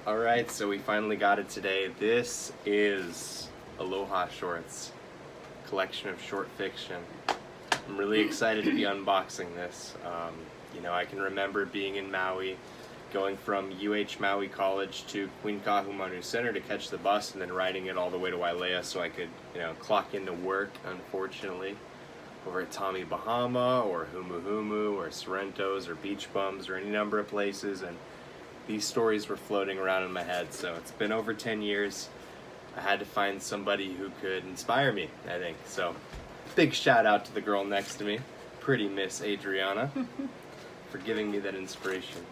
Alright, so we finally got it today. This is Aloha Shorts, collection of short fiction. I'm really excited to be unboxing this. I can remember being in Maui, going from Maui College to Queen Kahumanu Center to catch the bus and then riding it all the way to Wailea so I could, clock into work, unfortunately, over at Tommy Bahama or Humu Humu or Sorrento's or Beach Bums or any number of places, and these stories were floating around in my head. So it's been over 10 years. I had to find somebody who could inspire me, I think. So big shout out to the girl next to me, pretty Miss Adriana, for giving me that inspiration.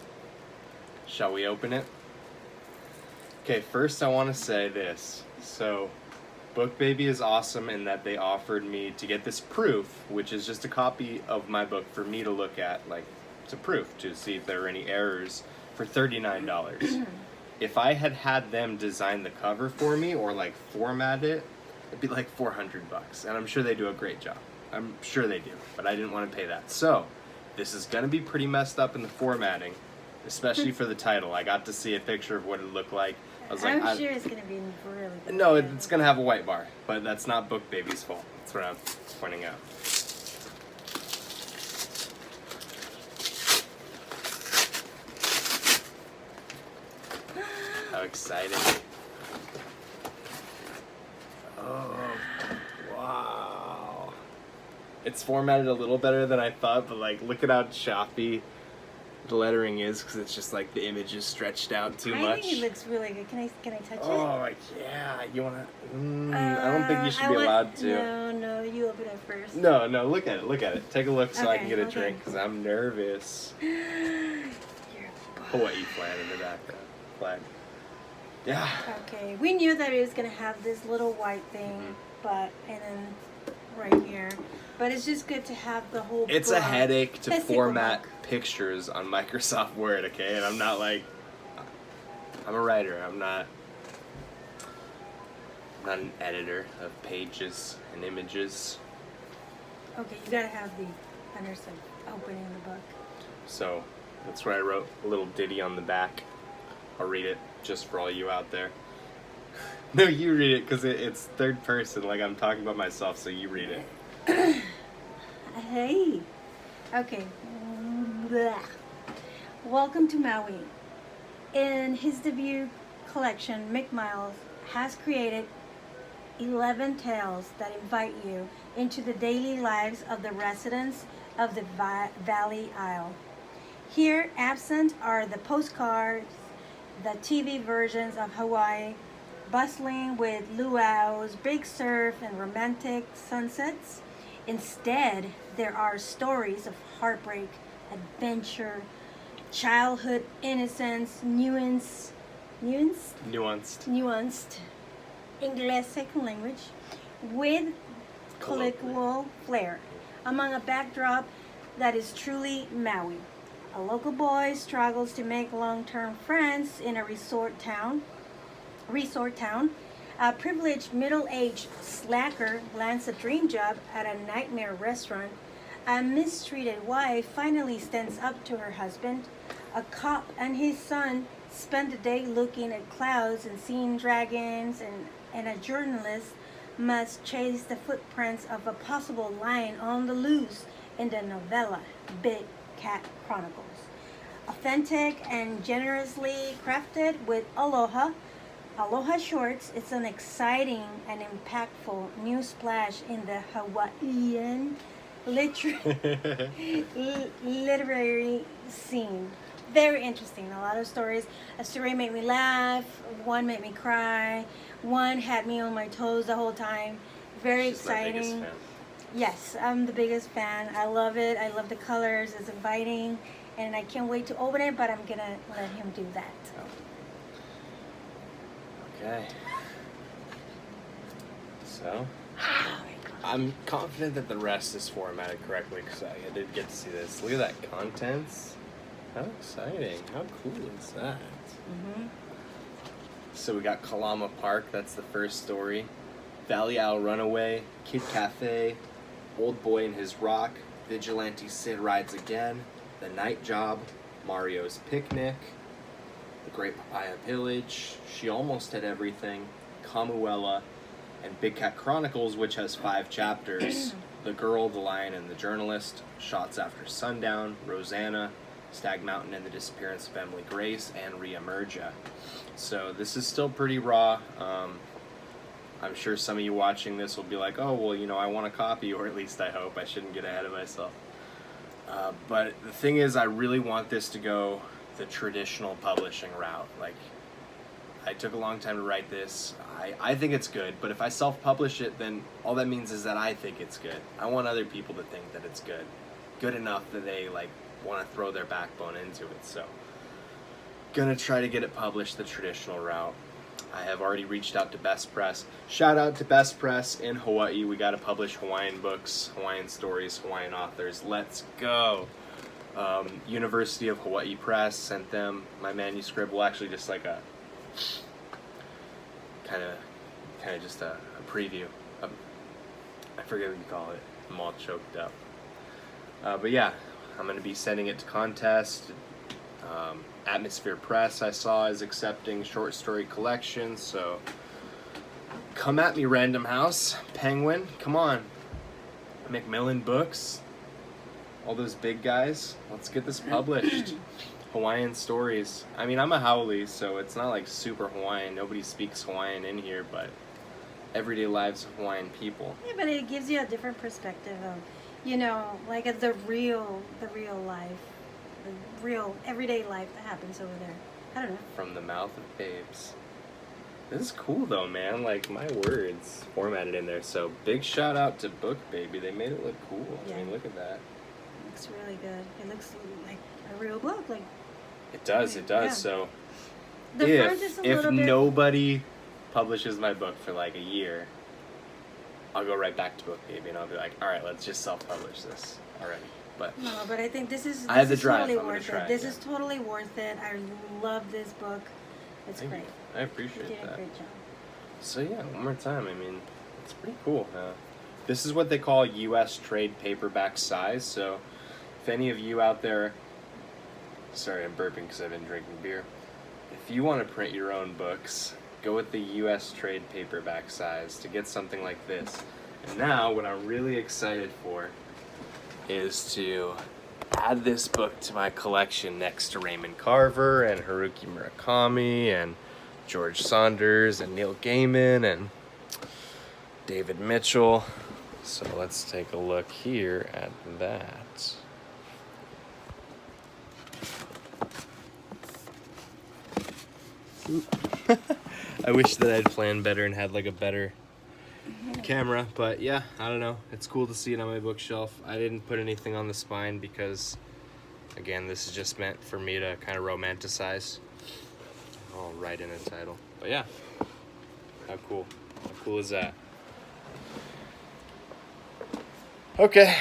Shall we open it? Okay, first I want to say this. So Book Baby is awesome in that they offered me to get this proof, which is just a copy of my book for me to look at, to proof, to see if there were any errors, for $39. If I had had them design the cover for me or format it, it'd be like $400, and I'm sure they do a great job. I'm sure they do, but I didn't want to pay that. So this is gonna be pretty messed up in the formatting, especially for the title. I got to see a picture of what it looked like. I'm sure it's gonna be really good. No, it's gonna have a white bar, but that's not Book Baby's fault. That's what I'm pointing out. How exciting. Oh, wow. It's formatted a little better than I thought, but look at how choppy the lettering is, because it's just the image is stretched out too much. I think it looks really good. Can I touch it? Oh, yeah. You wanna? I don't think you should be allowed to. No, you open it first. No, look at it. Take a look so I can get a Okay. drink, because I'm nervous. You're Hawaii flag in the back, flag. Yeah. Okay, we knew that it was gonna have this little white thing, and then right here. But it's just good to have the whole. It's a headache to physical format book. pictures on Microsoft Word, okay? And I'm not I'm a writer. I'm not an editor of pages and images. Okay, you gotta have the underside opening the book. So that's where I wrote a little ditty on the back. I'll read it just for all you out there. No, you read it, because it's third person, I'm talking about myself, so you read it. Hey. Okay. Blah. Welcome to Maui. In his debut collection, Mick Miles has created 11 tales that invite you into the daily lives of the residents of the Valley Isle. Here, absent are the postcards, the TV versions of Hawaii, bustling with luau's, big surf, and romantic sunsets. Instead, there are stories of heartbreak, adventure, childhood innocence, nuanced English second language, with colloquial flair, among a backdrop that is truly Maui. A local boy struggles to make long-term friends in a resort town. A privileged middle-aged slacker lands a dream job at a nightmare restaurant. A mistreated wife finally stands up to her husband. A cop and his son spend the day looking at clouds and seeing dragons, and a journalist must chase the footprints of a possible lion on the loose in the novella Big Cat Chronicles. Authentic and generously crafted with Aloha Shorts, it's an exciting and impactful new splash in the Hawaiian literary scene. Very interesting. A lot of stories. A story made me laugh. One made me cry. One had me on my toes the whole time. Very She's my biggest exciting. fan. Yes, I'm the biggest fan. I love it. I love the colors. It's inviting. And I can't wait to open it, but I'm going to let him do that. Okay. So, I'm confident that the rest is formatted correctly, because I did get to see this. Look at that, contents. How exciting. How cool is that? Mm-hmm. So we got Kalama Park, that's the first story. Valley Isle Runaway, Kid Cafe, Old Boy and His Rock, Vigilante Sid Rides Again, The Night Job, Mario's Picnic, The Great Papaya Village, She Almost Had Everything, Kamuela, and Big Cat Chronicles, which has 5 chapters. The Girl, the Lion, and the Journalist, Shots After Sundown, Rosanna, Stag Mountain and the Disappearance of Emily Grace, and Reemergia. So this is still pretty raw. I'm sure some of you watching this will be like, oh, well, you know, I want a copy, or at least I hope. I shouldn't get ahead of myself. But the thing is, I really want this to go the traditional publishing route. Like, I took a long time to write this. I think it's good, but if I self-publish it, then all that means is that I think it's good. I want other people to think that it's good. Good enough that they, like, want to throw their backbone into it. So, gonna try to get it published the traditional route. I have already reached out to Best Press. Shout out to Best Press in Hawaii. We got to publish Hawaiian books, Hawaiian stories, Hawaiian authors. Let's go. University of Hawaii Press sent them my manuscript. Well, actually, just like a kind of just a preview. I forget what you call it. I'm all choked up. But yeah, I'm going to be sending it to contest. Atmosphere Press I saw is accepting short story collections, so come at me, Random House, Penguin, come on. Macmillan Books, all those big guys, let's get this published. Hawaiian stories. I mean, I'm a haole, so it's not like super Hawaiian. Nobody speaks Hawaiian in here, but everyday lives of Hawaiian people. Yeah, but it gives you a different perspective of, you know, like the real life. The real everyday life that happens over there. I don't know. From the mouth of babes. This is cool though, man. Like, my words formatted in there. So big shout out to Book Baby. They made it look cool. Yeah. I mean, look at that. It looks really good. It looks like a real book. Like It does. Yeah. So the front is a if little bit. nobody publishes my book for like a year, I'll go right back to Book Baby and I'll be like, all right, let's just self-publish this already. But No, but I think this is. I have the is drive. totally I'm gonna worth try it. it, This yeah. is totally worth it. I love this book. It's Thank great. you. I You appreciate did a that. great job. So yeah, one more time. I mean, it's pretty cool. This is what they call U.S. trade paperback size. So if any of you out there, sorry, I'm burping because I've been drinking beer. If you want to print your own books, go with the U.S. trade paperback size to get something like this. And now, what I'm really excited for is to add this book to my collection next to Raymond Carver and Haruki Murakami and George Saunders and Neil Gaiman and David Mitchell. So let's take a look here at that. I wish that I'd planned better and had like a better camera, but yeah, I don't know. It's cool to see it on my bookshelf. I didn't put anything on the spine because, again, this is just meant for me to kind of romanticize. I'll write in the title. But yeah, how cool. How cool is that? Okay,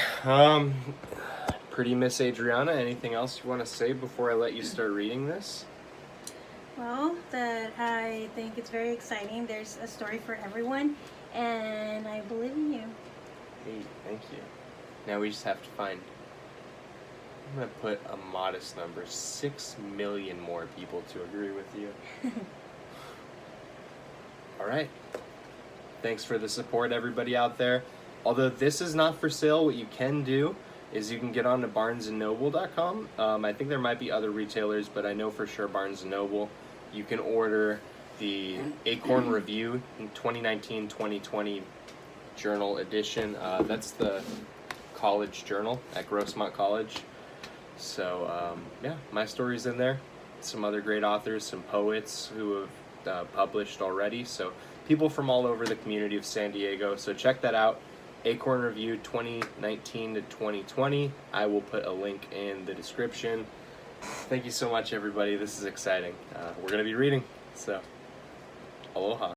pretty Miss Adriana, anything else you want to say before I let you start reading this? Well, that I think it's very exciting. There's a story for everyone, and I believe in you. Hey, thank you. Now we just have to find, I'm going to put a modest number, 6 million more people to agree with you. All right. Thanks for the support, everybody out there. Although this is not for sale, what you can do is you can get on to barnesandnoble.com. I think there might be other retailers, but I know for sure Barnes & Noble. You can order the Acorn Review 2019-2020 journal edition. That's the college journal at Grossmont College. So yeah, my story's in there. Some other great authors, some poets who have published already. So people from all over the community of San Diego. So check that out. Acorn Review 2019-2020. I will put a link in the description. Thank you so much, everybody. This is exciting. We're going to be reading, so aloha.